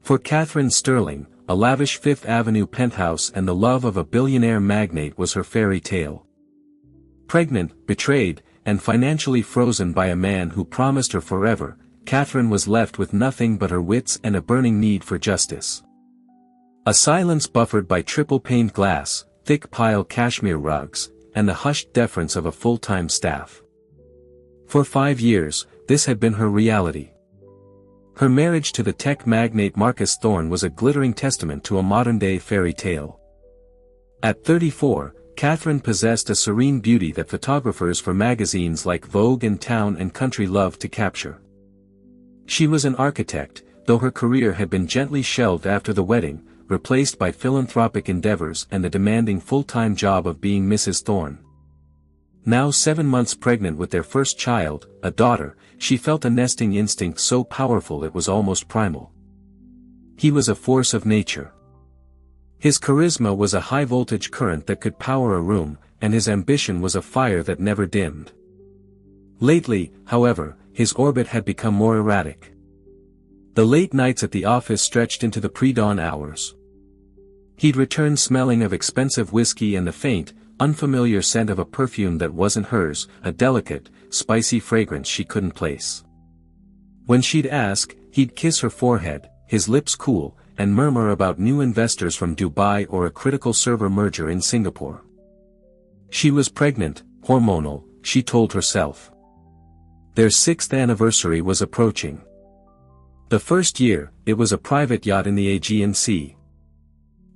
For Catherine Sterling, a lavish Fifth Avenue penthouse and the love of a billionaire magnate was her fairy tale. Pregnant, betrayed, and financially frozen by a man who promised her forever, Catherine was left with nothing but her wits and a burning need for justice. A silence buffered by triple-paned glass, thick pile cashmere rugs, and the hushed deference of a full-time staff. For 5 years, this had been her reality. Her marriage to the tech magnate Marcus Thorne was a glittering testament to a modern-day fairy tale. At 34, Catherine possessed a serene beauty that photographers for magazines like Vogue and Town and Country loved to capture. She was an architect, though her career had been gently shelved after the wedding, replaced by philanthropic endeavors and the demanding full-time job of being Mrs. Thorne. Now 7 months pregnant with their first child, a daughter, she felt a nesting instinct so powerful it was almost primal. He was a force of nature. His charisma was a high-voltage current that could power a room, and his ambition was a fire that never dimmed. Lately, however, his orbit had become more erratic. The late nights at the office stretched into the pre-dawn hours. He'd return smelling of expensive whiskey and the faint, unfamiliar scent of a perfume that wasn't hers, a delicate, spicy fragrance she couldn't place. When she'd ask, he'd kiss her forehead, his lips cool, and murmur about new investors from Dubai or a critical server merger in Singapore. She was pregnant, hormonal, she told herself. Their 6th anniversary was approaching. The first year, it was a private yacht in the Aegean Sea.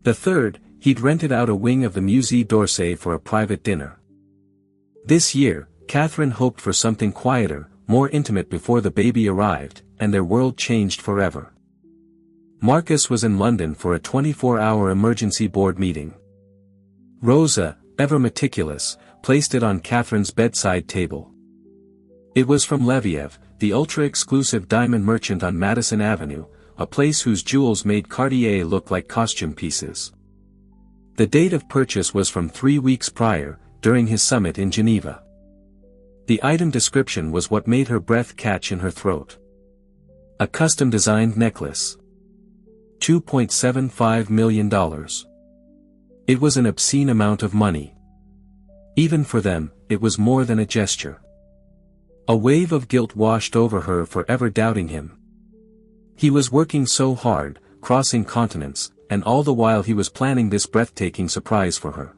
The third, he'd rented out a wing of the Musée d'Orsay for a private dinner. This year, Catherine hoped for something quieter, more intimate before the baby arrived, and their world changed forever. Marcus was in London for a 24-hour emergency board meeting. Rosa, ever meticulous, placed it on Catherine's bedside table. It was from Leviev, the ultra-exclusive diamond merchant on Madison Avenue, a place whose jewels made Cartier look like costume pieces. The date of purchase was from 3 weeks prior, during his summit in Geneva. The item description was what made her breath catch in her throat. A custom-designed necklace. $2.75 million. It was an obscene amount of money. Even for them, it was more than a gesture. A wave of guilt washed over her for ever doubting him. He was working so hard, crossing continents, and all the while he was planning this breathtaking surprise for her.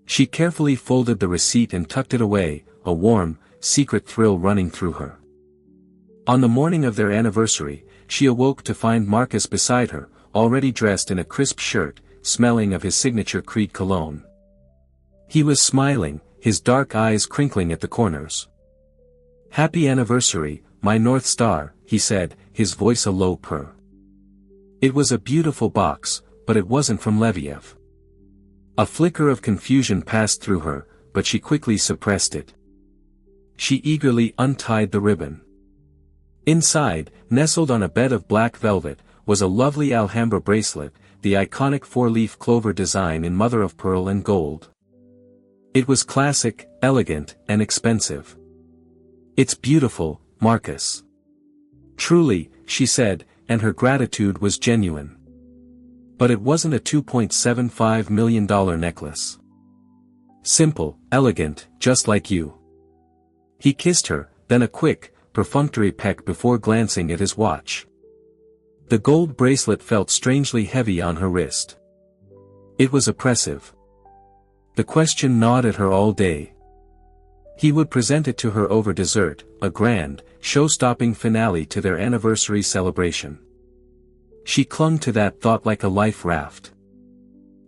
She carefully folded the receipt and tucked it away, a warm, secret thrill running through her. On the morning of their anniversary, she awoke to find Marcus beside her, already dressed in a crisp shirt, smelling of his signature Creed cologne. He was smiling, his dark eyes crinkling at the corners. "Happy anniversary, my North Star," he said, his voice a low purr. It was a beautiful box, but it wasn't from Leviev. A flicker of confusion passed through her, but she quickly suppressed it. She eagerly untied the ribbon. Inside, nestled on a bed of black velvet, was a lovely Alhambra bracelet, the iconic 4-leaf clover design in mother-of-pearl and gold. It was classic, elegant, and expensive. "It's beautiful, Marcus." "Truly," she said, and her gratitude was genuine. But it wasn't a $2.75 million necklace. "Simple, elegant, just like you." He kissed her, then a quick, perfunctory peck before glancing at his watch. The gold bracelet felt strangely heavy on her wrist. It was oppressive. The question gnawed at her all day. He would present it to her over dessert, a grand, show-stopping finale to their anniversary celebration. She clung to that thought like a life raft.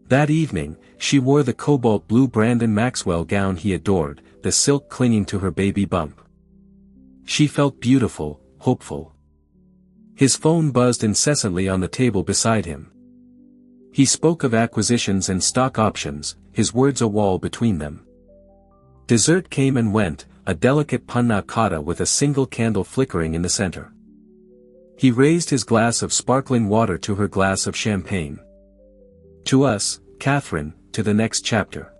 That evening, she wore the cobalt blue Brandon Maxwell gown he adored, the silk clinging to her baby bump. She felt beautiful, hopeful. His phone buzzed incessantly on the table beside him. He spoke of acquisitions and stock options, his words a wall between them. Dessert came and went, a delicate panna cotta with a single candle flickering in the center. He raised his glass of sparkling water to her glass of champagne. "To us, Catherine, to the next chapter."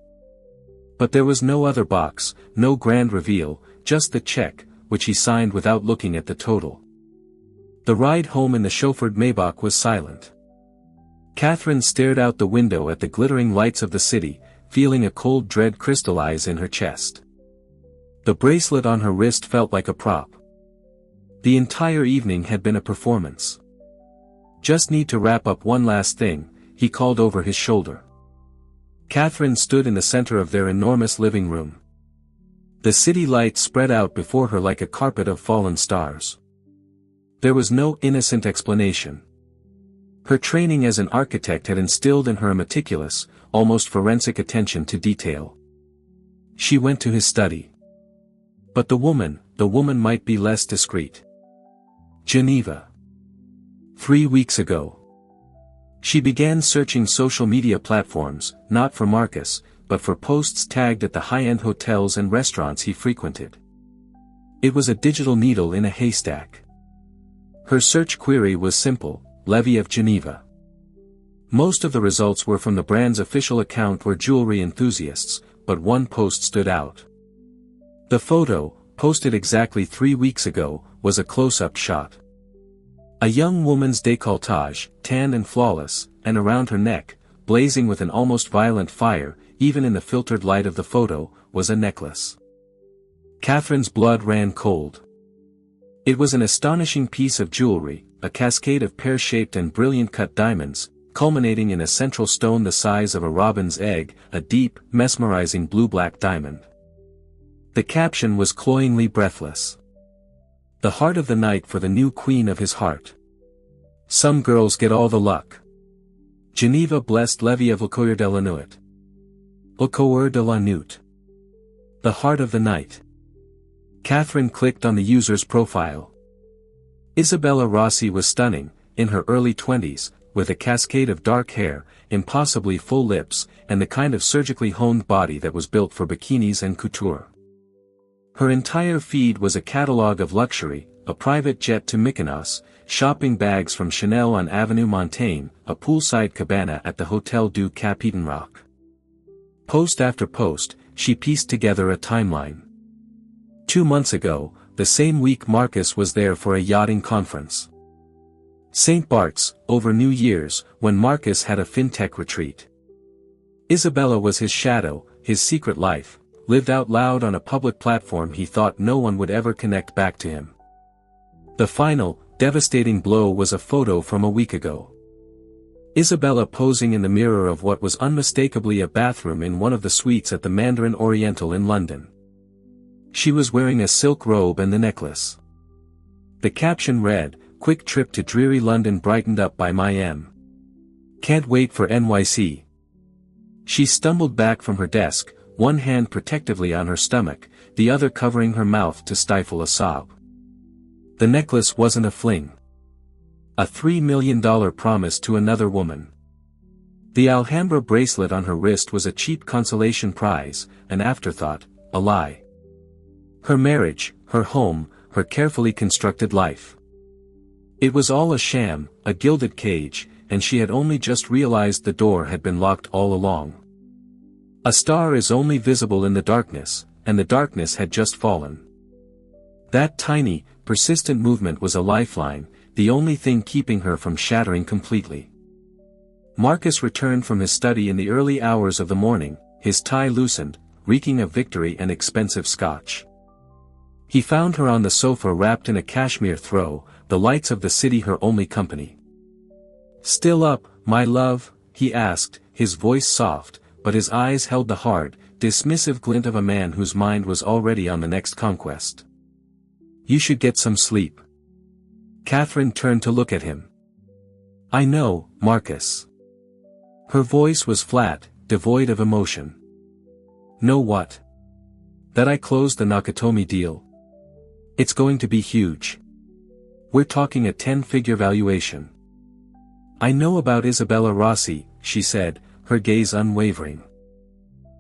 But there was no other box, no grand reveal, just the check, which he signed without looking at the total. The ride home in the chauffeured Maybach was silent. Catherine stared out the window at the glittering lights of the city, feeling a cold dread crystallize in her chest. The bracelet on her wrist felt like a prop. The entire evening had been a performance. "Just need to wrap up one last thing," he called over his shoulder. Catherine stood in the center of their enormous living room. The city lights spread out before her like a carpet of fallen stars. There was no innocent explanation. Her training as an architect had instilled in her a meticulous, almost forensic attention to detail. She went to his study. But the woman might be less discreet. Geneva. 3 weeks ago. She began searching social media platforms, not for Marcus, but for posts tagged at the high-end hotels and restaurants he frequented. It was a digital needle in a haystack. Her search query was simple: Levy of Geneva. Most of the results were from the brand's official account or jewelry enthusiasts, but one post stood out. The photo, posted exactly 3 weeks ago, was a close-up shot. A young woman's décolletage, tan and flawless, and around her neck, blazing with an almost violent fire, even in the filtered light of the photo, was a necklace. Catherine's blood ran cold. It was an astonishing piece of jewelry, a cascade of pear-shaped and brilliant-cut diamonds, culminating in a central stone the size of a robin's egg, a deep, mesmerizing blue-black diamond. The caption was cloyingly breathless. "The heart of the night for the new queen of his heart. Some girls get all the luck. Geneva blessed Levy of le coeur de la nuit. Le coeur de la nuit. The heart of the night." Catherine clicked on the user's profile. Isabella Rossi was stunning, in her early 20s, with a cascade of dark hair, impossibly full lips, and the kind of surgically honed body that was built for bikinis and couture. Her entire feed was a catalogue of luxury, a private jet to Mykonos, shopping bags from Chanel on Avenue Montaigne, a poolside cabana at the Hotel du Capitaine Rock. Post after post, she pieced together a timeline. 2 months ago, the same week Marcus was there for a yachting conference. St. Bart's, over New Year's, when Marcus had a fintech retreat. Isabella was his shadow, his secret life, lived out loud on a public platform he thought no one would ever connect back to him. The final, devastating blow was a photo from a week ago. Isabella posing in the mirror of what was unmistakably a bathroom in one of the suites at the Mandarin Oriental in London. She was wearing a silk robe and the necklace. The caption read, "Quick trip to dreary London brightened up by my M. Can't wait for NYC." She stumbled back from her desk, one hand protectively on her stomach, the other covering her mouth to stifle a sob. The necklace wasn't a fling. A $3 million promise to another woman. The Alhambra bracelet on her wrist was a cheap consolation prize, an afterthought, a lie. Her marriage, her home, her carefully constructed life. It was all a sham, a gilded cage, and she had only just realized the door had been locked all along. A star is only visible in the darkness, and the darkness had just fallen. That tiny, persistent movement was a lifeline, the only thing keeping her from shattering completely. Marcus returned from his study in the early hours of the morning, his tie loosened, reeking of victory and expensive scotch. He found her on the sofa wrapped in a cashmere throw, the lights of the city her only company. "Still up, my love?" he asked, his voice soft, but his eyes held the hard, dismissive glint of a man whose mind was already on the next conquest. "You should get some sleep." Catherine turned to look at him. "I know, Marcus." Her voice was flat, devoid of emotion. "Know what? That I closed the Nakatomi deal. It's going to be huge. We're talking a 10-figure valuation." "I know about Isabella Rossi," she said, her gaze unwavering.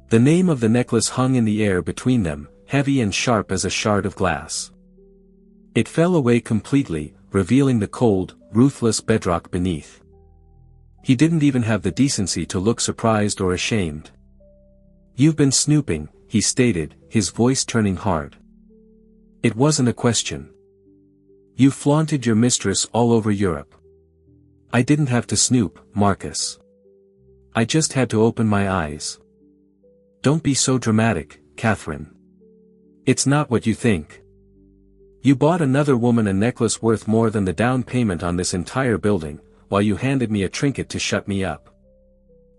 The name of the necklace hung in the air between them, heavy and sharp as a shard of glass. It fell away completely, revealing the cold, ruthless bedrock beneath. He didn't even have the decency to look surprised or ashamed. "You've been snooping," he stated, his voice turning hard. It wasn't a question. You flaunted your mistress all over Europe. I didn't have to snoop, Marcus. I just had to open my eyes. Don't be so dramatic, Catherine. It's not what you think. You bought another woman a necklace worth more than the down payment on this entire building, while you handed me a trinket to shut me up.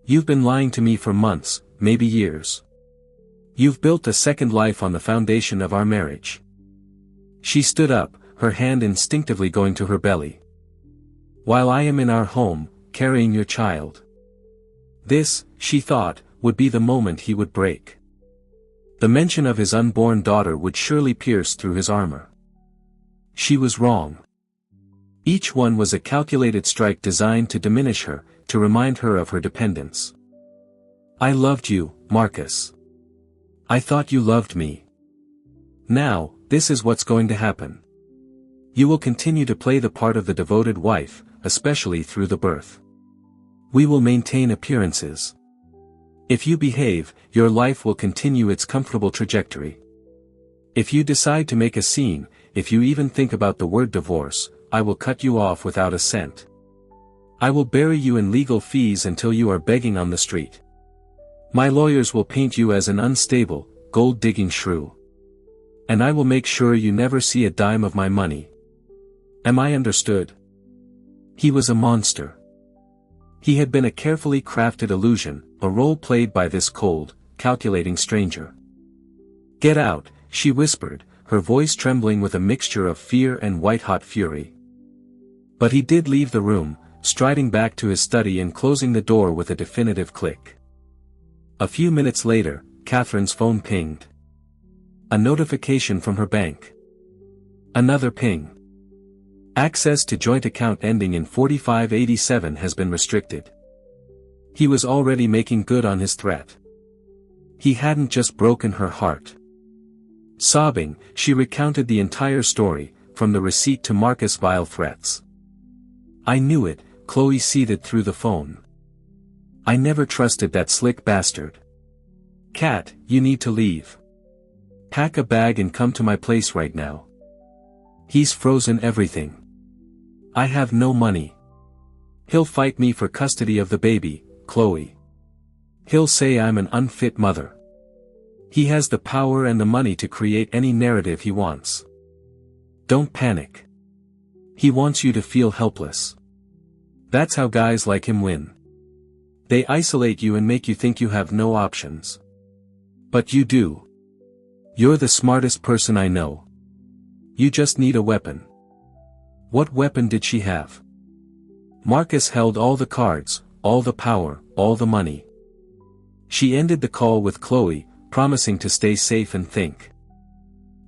You've been lying to me for months, maybe years. You've built a second life on the foundation of our marriage. She stood up, her hand instinctively going to her belly. While I am in our home, carrying your child. This, she thought, would be the moment he would break. The mention of his unborn daughter would surely pierce through his armor. She was wrong. Each one was a calculated strike designed to diminish her, to remind her of her dependence. I loved you, Marcus. I thought you loved me. Now, this is what's going to happen. You will continue to play the part of the devoted wife, especially through the birth. We will maintain appearances. If you behave, your life will continue its comfortable trajectory. If you decide to make a scene, if you even think about the word divorce, I will cut you off without a cent. I will bury you in legal fees until you are begging on the street. My lawyers will paint you as an unstable, gold-digging shrew. And I will make sure you never see a dime of my money. Am I understood? He was a monster. He had been a carefully crafted illusion, a role played by this cold, calculating stranger. Get out, she whispered, her voice trembling with a mixture of fear and white-hot fury. But he did leave the room, striding back to his study and closing the door with a definitive click. A few minutes later, Catherine's phone pinged. A notification from her bank. Another ping. Access to joint account ending in 4587 has been restricted. He was already making good on his threat. He hadn't just broken her heart. Sobbing, she recounted the entire story, from the receipt to Marcus' vile threats. I knew it, Chloe seethed through the phone. I never trusted that slick bastard. Cat, you need to leave. Pack a bag and come to my place right now. He's frozen everything. I have no money. He'll fight me for custody of the baby, Chloe. He'll say I'm an unfit mother. He has the power and the money to create any narrative he wants. Don't panic. He wants you to feel helpless. That's how guys like him win. They isolate you and make you think you have no options. But you do. You're the smartest person I know. You just need a weapon. What weapon did she have? Marcus held all the cards, all the power, all the money. She ended the call with Chloe, promising to stay safe and think.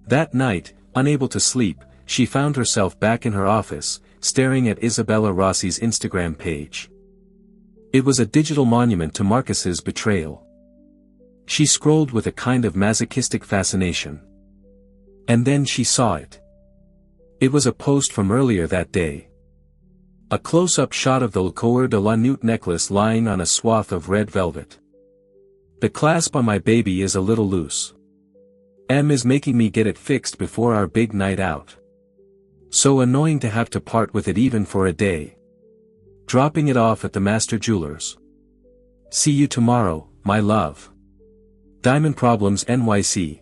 That night, unable to sleep, she found herself back in her office, staring at Isabella Rossi's Instagram page. It was a digital monument to Marcus's betrayal. She scrolled with a kind of masochistic fascination. And then she saw it. It was a post from earlier that day. A close-up shot of the Le Coeur de la Nuit necklace lying on a swath of red velvet. The clasp on my baby is a little loose. M is making me get it fixed before our big night out. So annoying to have to part with it even for a day. Dropping it off at the master jeweler's. See you tomorrow, my love. Diamond Problems NYC.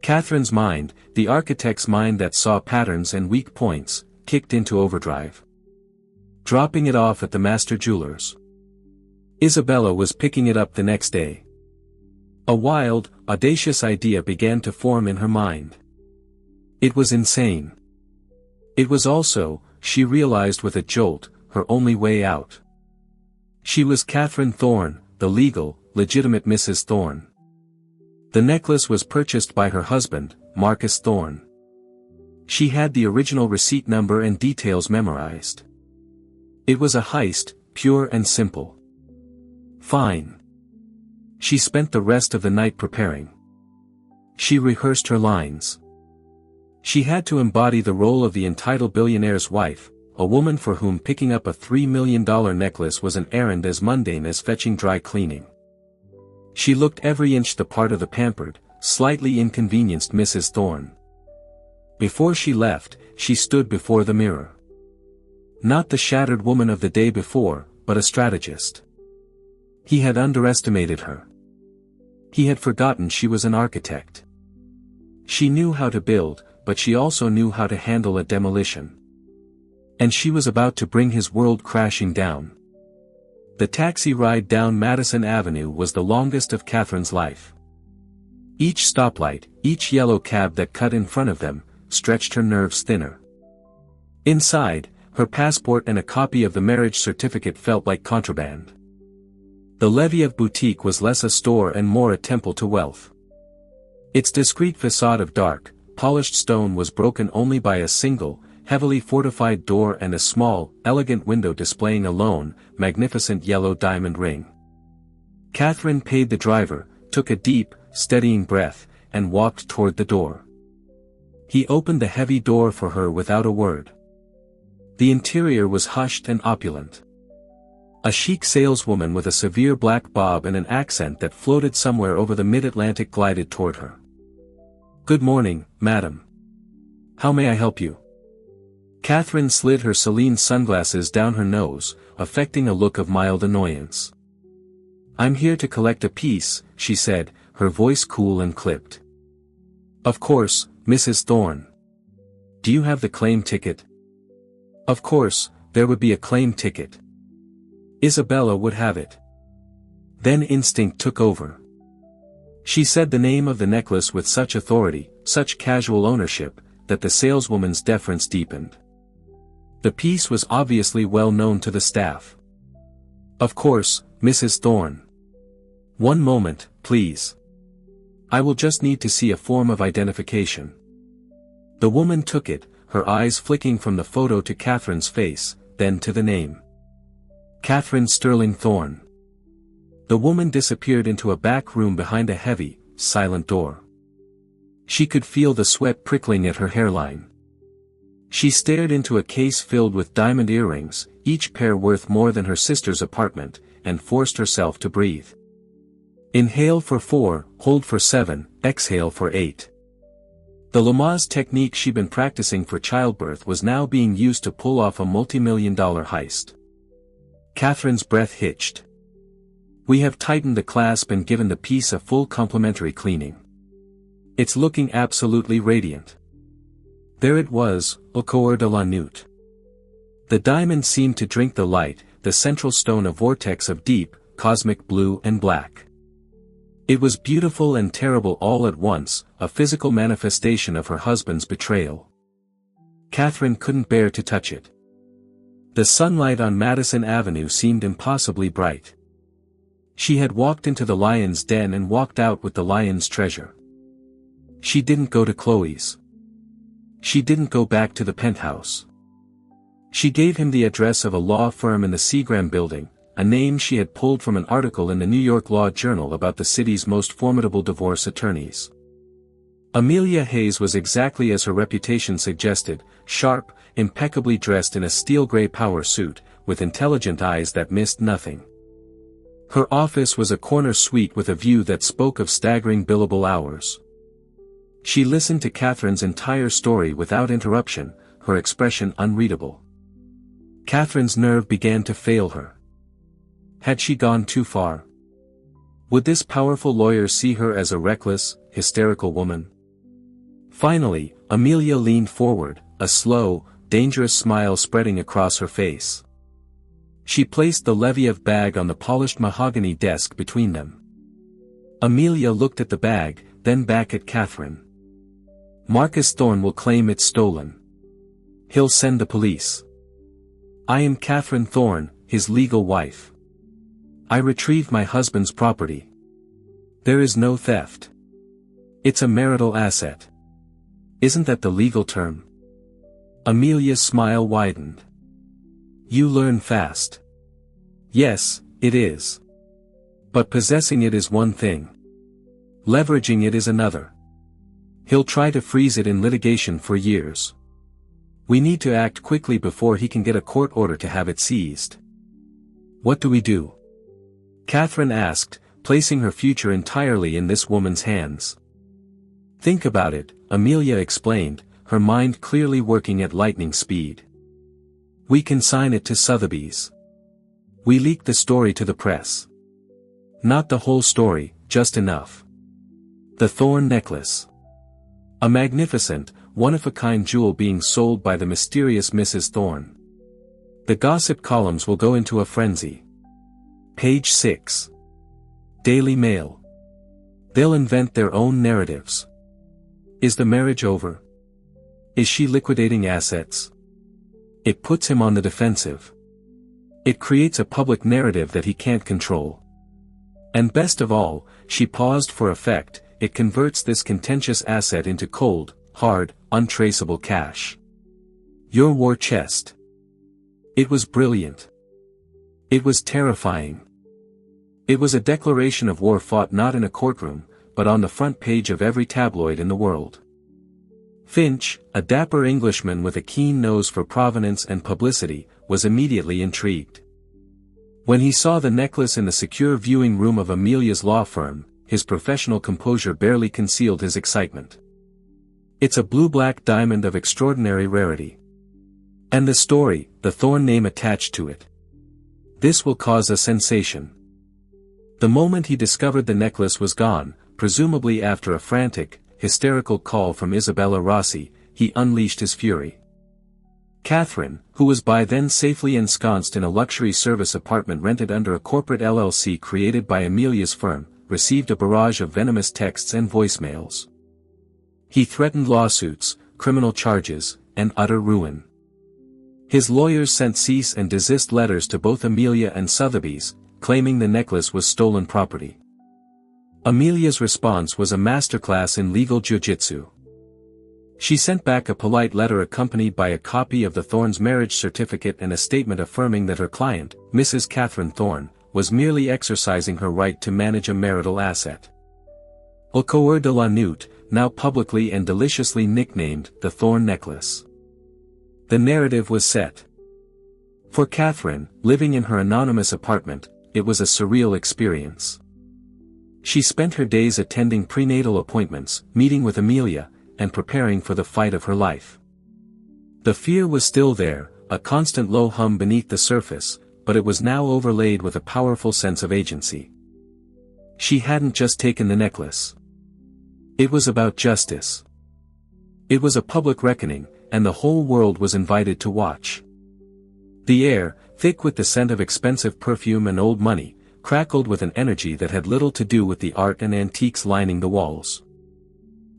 Catherine's mind, the architect's mind that saw patterns and weak points, kicked into overdrive. Dropping it off at the master jeweler's. Isabella was picking it up the next day. A wild, audacious idea began to form in her mind. It was insane. It was also, she realized with a jolt, her only way out. She was Catherine Thorne, the legal, legitimate Mrs. Thorne. The necklace was purchased by her husband, Marcus Thorne. She had the original receipt number and details memorized. It was a heist, pure and simple. Fine. She spent the rest of the night preparing. She rehearsed her lines. She had to embody the role of the entitled billionaire's wife, a woman for whom picking up a $3 million necklace was an errand as mundane as fetching dry cleaning. She looked every inch the part of the pampered, slightly inconvenienced Mrs. Thorne. Before she left, she stood before the mirror. Not the shattered woman of the day before, but a strategist. He had underestimated her. He had forgotten she was an architect. She knew how to build, but she also knew how to handle a demolition. And she was about to bring his world crashing down. The taxi ride down Madison Avenue was the longest of Catherine's life. Each stoplight, each yellow cab that cut in front of them, stretched her nerves thinner. Inside, her passport and a copy of the marriage certificate felt like contraband. The Leviev boutique was less a store and more a temple to wealth. Its discreet facade of dark, polished stone was broken only by a single, heavily fortified door and a small, elegant window displaying a lone, magnificent yellow diamond ring. Catherine paid the driver, took a deep, steadying breath, and walked toward the door. He opened the heavy door for her without a word. The interior was hushed and opulent. A chic saleswoman with a severe black bob and an accent that floated somewhere over the mid-Atlantic glided toward her. "Good morning, madam. How may I help you?" Catherine slid her Celine sunglasses down her nose, affecting a look of mild annoyance. "I'm here to collect a piece," she said, her voice cool and clipped. "Of course, Mrs. Thorne. Do you have the claim ticket?" Of course, there would be a claim ticket. Isabella would have it. Then instinct took over. She said the name of the necklace with such authority, such casual ownership, that the saleswoman's deference deepened. The piece was obviously well known to the staff. "Of course, Mrs. Thorne. One moment, please. I will just need to see a form of identification." The woman took it, her eyes flicking from the photo to Catherine's face, then to the name. Catherine Sterling Thorne. The woman disappeared into a back room behind a heavy, silent door. She could feel the sweat prickling at her hairline. She stared into a case filled with diamond earrings, each pair worth more than her sister's apartment, and forced herself to breathe. Inhale for 4, hold for 7, exhale for 8. The Lamaze technique she'd been practicing for childbirth was now being used to pull off a multi-million-dollar heist. Catherine's breath hitched. "We have tightened the clasp and given the piece a full complimentary cleaning. It's looking absolutely radiant." There it was, au cœur de la nuit. The diamond seemed to drink the light, the central stone a vortex of deep, cosmic blue and black. It was beautiful and terrible all at once, a physical manifestation of her husband's betrayal. Catherine couldn't bear to touch it. The sunlight on Madison Avenue seemed impossibly bright. She had walked into the lion's den and walked out with the lion's treasure. She didn't go to Chloe's. She didn't go back to the penthouse. She gave him the address of a law firm in the Seagram building, a name she had pulled from an article in the New York Law Journal about the city's most formidable divorce attorneys. Amelia Hayes was exactly as her reputation suggested, sharp, impeccably dressed in a steel-gray power suit, with intelligent eyes that missed nothing. Her office was a corner suite with a view that spoke of staggering billable hours. She listened to Catherine's entire story without interruption, her expression unreadable. Catherine's nerve began to fail her. Had she gone too far? Would this powerful lawyer see her as a reckless, hysterical woman? Finally, Amelia leaned forward, a slow, dangerous smile spreading across her face. She placed the Leviev bag on the polished mahogany desk between them. Amelia looked at the bag, then back at Catherine. "Marcus Thorne will claim it's stolen. He'll send the police. I am Catherine Thorne, his legal wife. I retrieved my husband's property. There is no theft. It's a marital asset. Isn't that the legal term?" Amelia's smile widened. "You learn fast." "Yes, it is. But possessing it is one thing. Leveraging it is another. He'll try to freeze it in litigation for years. We need to act quickly before he can get a court order to have it seized." "What do we do?" Catherine asked, placing her future entirely in this woman's hands. "Think about it," Amelia explained, her mind clearly working at lightning speed. "We consign it to Sotheby's. We leak the story to the press. Not the whole story, just enough. The thorn necklace. A magnificent, one-of-a-kind jewel being sold by the mysterious Mrs. Thorne. The gossip columns will go into a frenzy. Page 6. Daily Mail. They'll invent their own narratives. Is the marriage over? Is she liquidating assets? It puts him on the defensive. It creates a public narrative that he can't control. And best of all, she paused for effect, it converts this contentious asset into cold, hard, untraceable cash. Your war chest. It was brilliant. It was terrifying. It was a declaration of war fought not in a courtroom, but on the front page of every tabloid in the world. Finch, a dapper Englishman with a keen nose for provenance and publicity, was immediately intrigued. When he saw the necklace in the secure viewing room of Amelia's law firm, his professional composure barely concealed his excitement. It's a blue-black diamond of extraordinary rarity. And the story, the Thorne name attached to it. This will cause a sensation. The moment he discovered the necklace was gone, presumably after a frantic, hysterical call from Isabella Rossi, he unleashed his fury. Catherine, who was by then safely ensconced in a luxury service apartment rented under a corporate LLC created by Amelia's firm, received a barrage of venomous texts and voicemails. He threatened lawsuits, criminal charges, and utter ruin. His lawyers sent cease and desist letters to both Amelia and Sotheby's, claiming the necklace was stolen property. Amelia's response was a masterclass in legal jiu-jitsu. She sent back a polite letter accompanied by a copy of the Thorne's marriage certificate and a statement affirming that her client, Mrs. Catherine Thorne, was merely exercising her right to manage a marital asset. Au coeur de la nuit, now publicly and deliciously nicknamed the Thorne necklace. The narrative was set. For Catherine, living in her anonymous apartment, it was a surreal experience. She spent her days attending prenatal appointments, meeting with Amelia, and preparing for the fight of her life. The fear was still there, a constant low hum beneath the surface, but it was now overlaid with a powerful sense of agency. She hadn't just taken the necklace. It was about justice. It was a public reckoning, and the whole world was invited to watch. The air, thick with the scent of expensive perfume and old money, crackled with an energy that had little to do with the art and antiques lining the walls.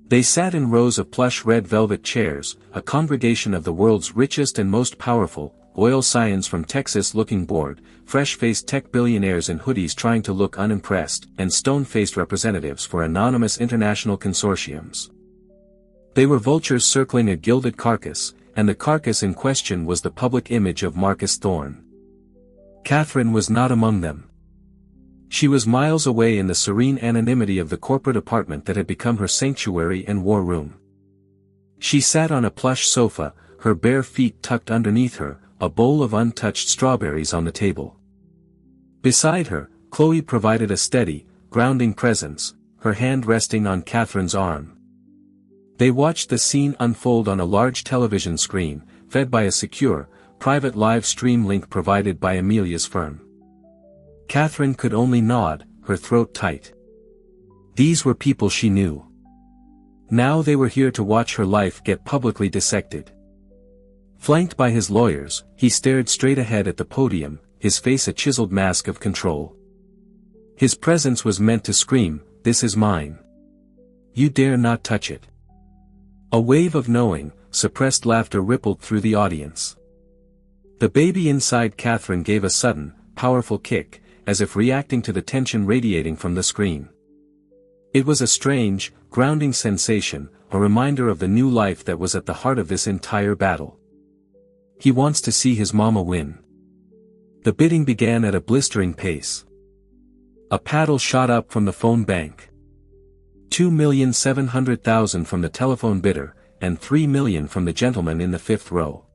They sat in rows of plush red velvet chairs, a congregation of the world's richest and most powerful, oil scions from Texas looking bored, fresh-faced tech billionaires in hoodies trying to look unimpressed, and stone-faced representatives for anonymous international consortiums. They were vultures circling a gilded carcass, and the carcass in question was the public image of Marcus Thorne. Catherine was not among them. She was miles away in the serene anonymity of the corporate apartment that had become her sanctuary and war room. She sat on a plush sofa, her bare feet tucked underneath her, a bowl of untouched strawberries on the table. Beside her, Chloe provided a steady, grounding presence, her hand resting on Catherine's arm. They watched the scene unfold on a large television screen, fed by a secure, private live stream link provided by Amelia's firm. Catherine could only nod, her throat tight. These were people she knew. Now they were here to watch her life get publicly dissected. Flanked by his lawyers, he stared straight ahead at the podium, his face a chiseled mask of control. His presence was meant to scream, "This is mine. You dare not touch it." A wave of knowing, suppressed laughter rippled through the audience. The baby inside Catherine gave a sudden, powerful kick, as if reacting to the tension radiating from the screen. It was a strange, grounding sensation, a reminder of the new life that was at the heart of this entire battle. He wants to see his mama win. The bidding began at a blistering pace. A paddle shot up from the phone bank. 2,700,000 from the telephone bidder, and 3 million from the gentleman in the fifth row.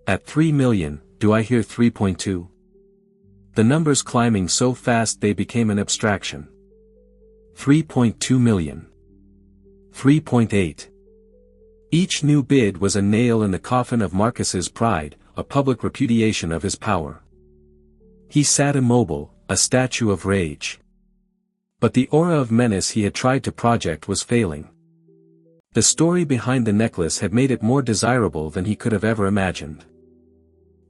At 3 million, do I hear 3.2? The numbers climbing so fast they became an abstraction. 3.2 million. 3.8. Each new bid was a nail in the coffin of Marcus's pride, a public repudiation of his power. He sat immobile, a statue of rage. But the aura of menace he had tried to project was failing. The story behind the necklace had made it more desirable than he could have ever imagined.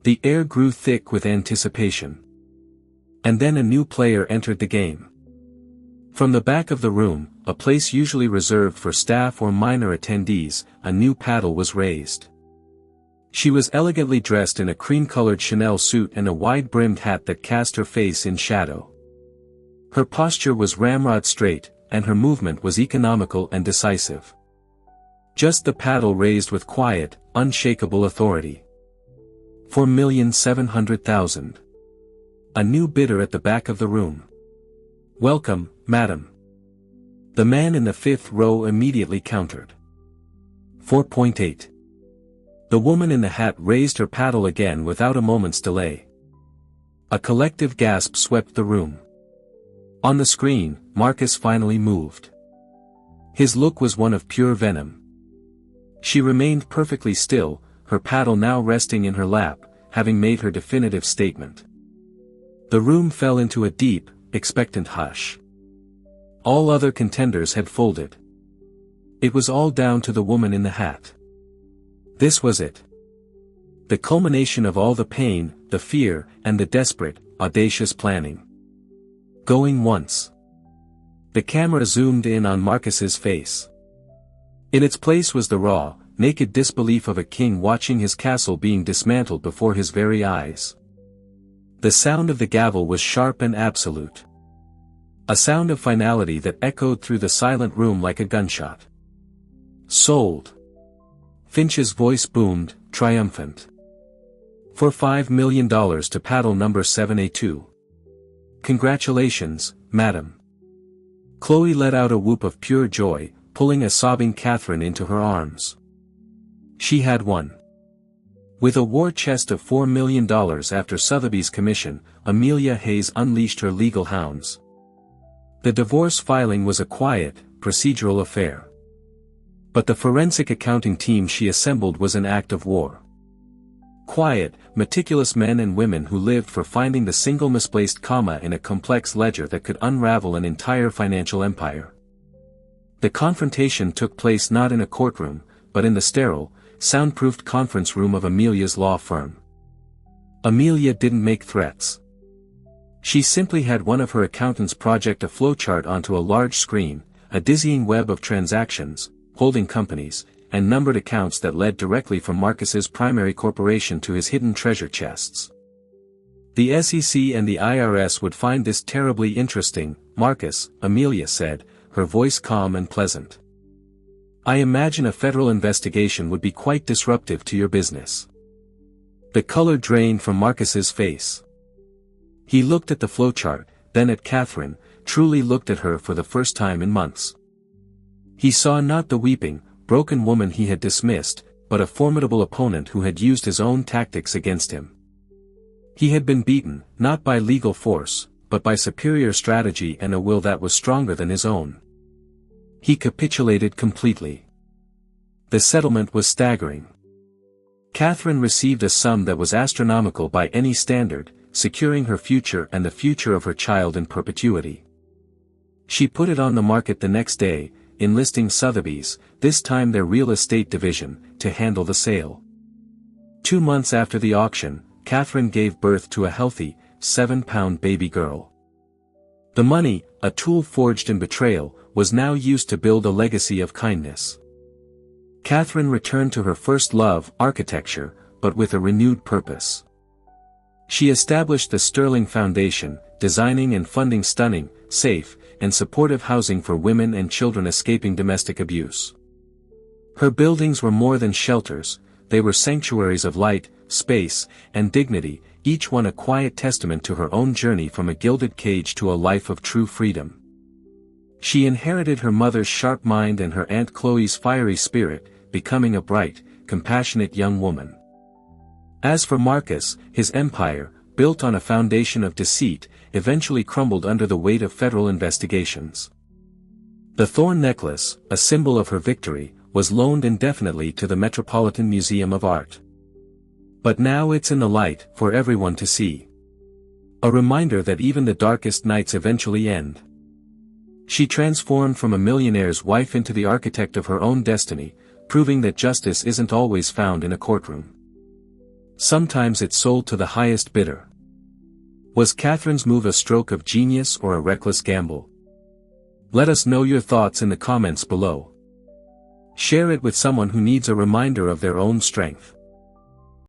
The air grew thick with anticipation. And then a new player entered the game. From the back of the room, a place usually reserved for staff or minor attendees, a new paddle was raised. She was elegantly dressed in a cream-colored Chanel suit and a wide-brimmed hat that cast her face in shadow. Her posture was ramrod straight, and her movement was economical and decisive. Just the paddle raised with quiet, unshakable authority. 4,700,000. A new bidder at the back of the room. "Welcome, madam." The man in the fifth row immediately countered. 4.8. The woman in the hat raised her paddle again without a moment's delay. A collective gasp swept the room. On the screen, Marcus finally moved. His look was one of pure venom. She remained perfectly still, her paddle now resting in her lap, having made her definitive statement. The room fell into a deep, expectant hush. All other contenders had folded. It was all down to the woman in the hat. This was it. The culmination of all the pain, the fear, and the desperate, audacious planning. Going once. The camera zoomed in on Marcus's face. In its place was the raw, naked disbelief of a king watching his castle being dismantled before his very eyes. The sound of the gavel was sharp and absolute. A sound of finality that echoed through the silent room like a gunshot. "Sold." Finch's voice boomed, triumphant. "For $5 million to paddle number 7A2. Congratulations, madam." Chloe let out a whoop of pure joy, pulling a sobbing Catherine into her arms. She had won. With a war chest of $4 million after Sotheby's commission, Amelia Hayes unleashed her legal hounds. The divorce filing was a quiet, procedural affair. But the forensic accounting team she assembled was an act of war. Quiet, meticulous men and women who lived for finding the single misplaced comma in a complex ledger that could unravel an entire financial empire. The confrontation took place not in a courtroom, but in the sterile, soundproofed conference room of Amelia's law firm. Amelia didn't make threats. She simply had one of her accountants project a flowchart onto a large screen, a dizzying web of transactions, holding companies, and numbered accounts that led directly from Marcus's primary corporation to his hidden treasure chests. The SEC and the IRS would find this terribly interesting, Marcus, Amelia said, her voice calm and pleasant. "I imagine a federal investigation would be quite disruptive to your business." The color drained from Marcus's face. He looked at the flowchart, then at Catherine, truly looked at her for the first time in months. He saw not the weeping, broken woman he had dismissed, but a formidable opponent who had used his own tactics against him. He had been beaten, not by legal force, but by superior strategy and a will that was stronger than his own. He capitulated completely. The settlement was staggering. Catherine received a sum that was astronomical by any standard, securing her future and the future of her child in perpetuity. She put it on the market the next day, enlisting Sotheby's, this time their real estate division, to handle the sale. 2 months after the auction, Catherine gave birth to a healthy, 7-pound baby girl. The money, a tool forged in betrayal, was now used to build a legacy of kindness. Catherine returned to her first love, architecture, but with a renewed purpose. She established the Sterling Foundation, designing and funding stunning, safe, and supportive housing for women and children escaping domestic abuse. Her buildings were more than shelters, they were sanctuaries of light, space, and dignity, each one a quiet testament to her own journey from a gilded cage to a life of true freedom. She inherited her mother's sharp mind and her Aunt Chloe's fiery spirit, becoming a bright, compassionate young woman. As for Marcus, his empire, built on a foundation of deceit, eventually crumbled under the weight of federal investigations. The thorn necklace, a symbol of her victory, was loaned indefinitely to the Metropolitan Museum of Art. But now it's in the light for everyone to see. A reminder that even the darkest nights eventually end. She transformed from a millionaire's wife into the architect of her own destiny, proving that justice isn't always found in a courtroom. Sometimes it's sold to the highest bidder. Was Catherine's move a stroke of genius or a reckless gamble? Let us know your thoughts in the comments below. Share it with someone who needs a reminder of their own strength.